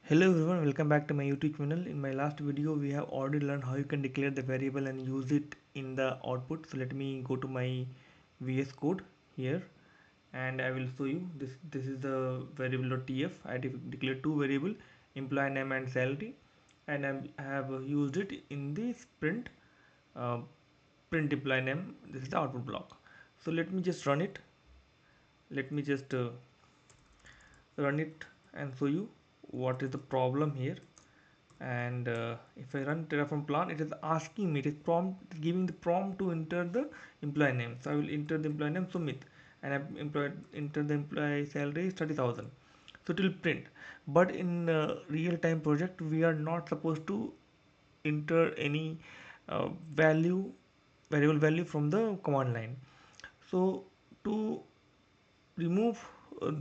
Hello everyone, welcome back to my YouTube channel. In my last video, we have already learned how you can declare the variable and use it in the output. So let me go to my VS Code here and I will show you this. This is the variable.tf. I declared two variable, employee name and salary, and I have used it in the uh, print employee name. This is the output block. So let me just run it. Let me just run it and show you what is the problem here. And if I run Terraform plan, it is asking me, it is giving the prompt to enter the employee name. So I will enter the employee name Sumit, and enter the employee salary is 30,000. So it will print. But in real time project, we are not supposed to enter any uh, value variable value from the command line. So to remove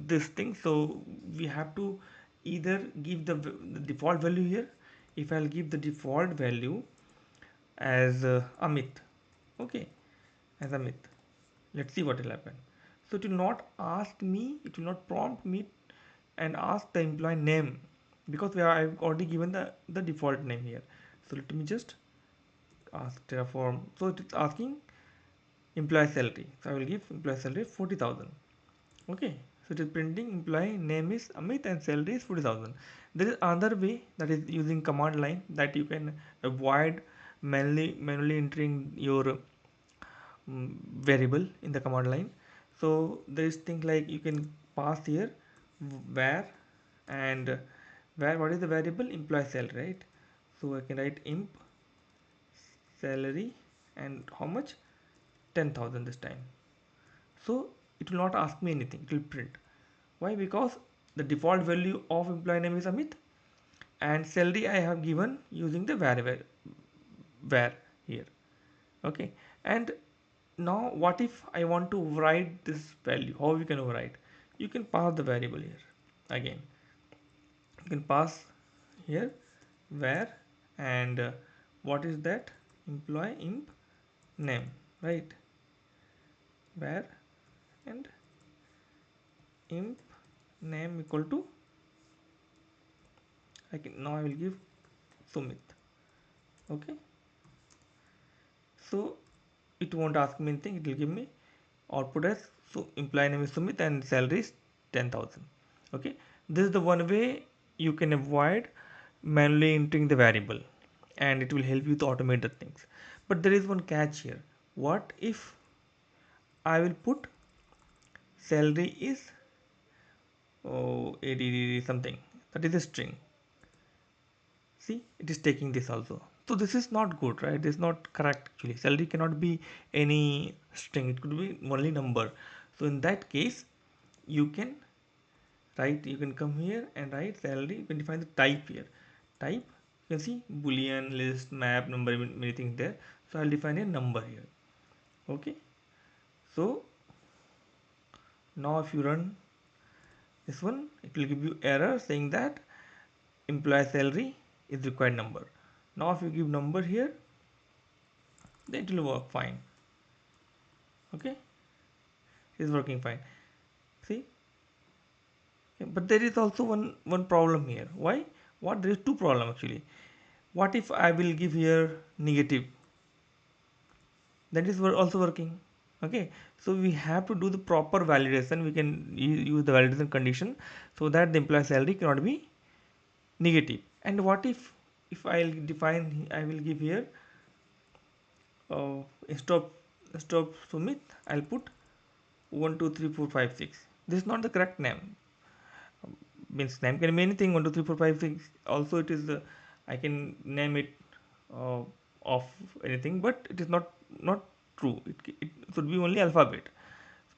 this thing, so we have to either give the default value here. If I'll give the default value as Amit, okay, as Amit, let's see what will happen. So it will not ask me, it will not prompt me and ask the employee name, because I've already given the default name here. So let me just ask Terraform. So it is asking employee salary, so I will give employee salary 40,000. Okay, so it is printing employee name is Amit and salary is 40,000. There is another way, that is using command line, that you can avoid manually entering your variable in the command line. So there is thing like you can pass here where, and where, what is the variable? Employee salary, right? So I can write imp salary, and how much? 10,000 this time. So it will not ask me anything, it will print. Why? Because the default value of employee name is Amit, and salary I have given using the variable var here. Okay, and now what if I want to override this value? How we can override? You can pass the variable here again. You can pass here var, and what is that? Employee imp name, right? Var and imp name equal to, now I will give Sumit. Okay, so it won't ask me anything, it will give me output as, so employee name is Sumit and salary is 10,000. Okay, this is the one way you can avoid manually entering the variable, and it will help you to automate the things. But there is one catch here. What if I will put salary is ADD something, that is a string? See, it is taking this also. So this is not good, right? This is not correct actually. Salary cannot be any string, it could be only number. So in that case, you can write, you can come here and write salary. You can define the type here. Type, you can see boolean, list, map, number, many things there. So I'll define a number here. Okay, so now if you run this one, it will give you error saying that employee salary is required number. Now if you give number here, then it will work fine. Okay, it is working fine. See, but there is also one problem here. Why? What? There is two problem actually. What if I will give here negative? That is also working. Okay, so we have to do the proper validation. We can use the validation condition, so that the employee salary cannot be negative. And what if I'll define, I will give here uh, stop Sumit, I'll put 1 2 3 4 5 6. This is not the correct name. Means name can be anything. 1 2 3 4 5 6. Also it is I can name it uh, of anything, but it is not true. It should be only alphabet,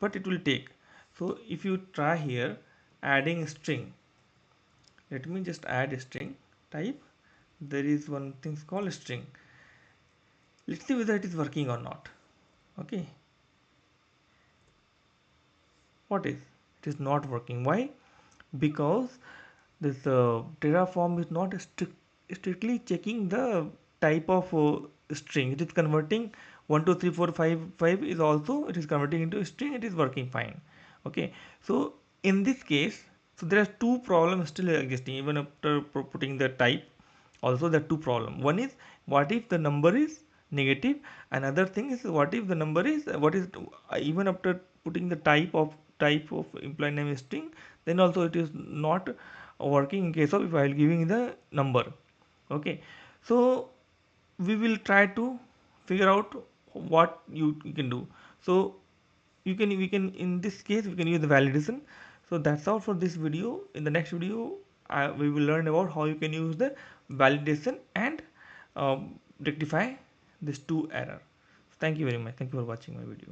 but it will take. So if you try here adding string, let me just add a string type. There is one thing called string. Let's see whether it is working or not. Okay, what is, it is not working? Why? Because this Terraform is not strictly checking the type of string. It is converting 1 2 3 4 5 5 is also, it is converting into a string. It is working fine. Okay, so in this case, So there are two problems still existing even after putting the type. Also there are two problems. One is, what if the number is negative? Another thing is, what if the number is what is even after putting the type of employee name string, then also it is not working in case of while giving the number. Okay, so we will try to figure out what you can do. So you can we can in this case we can use the validation. So that's all for this video. In the next video we will learn about how you can use the validation and rectify these two error. Thank you very much. Thank you for watching my video.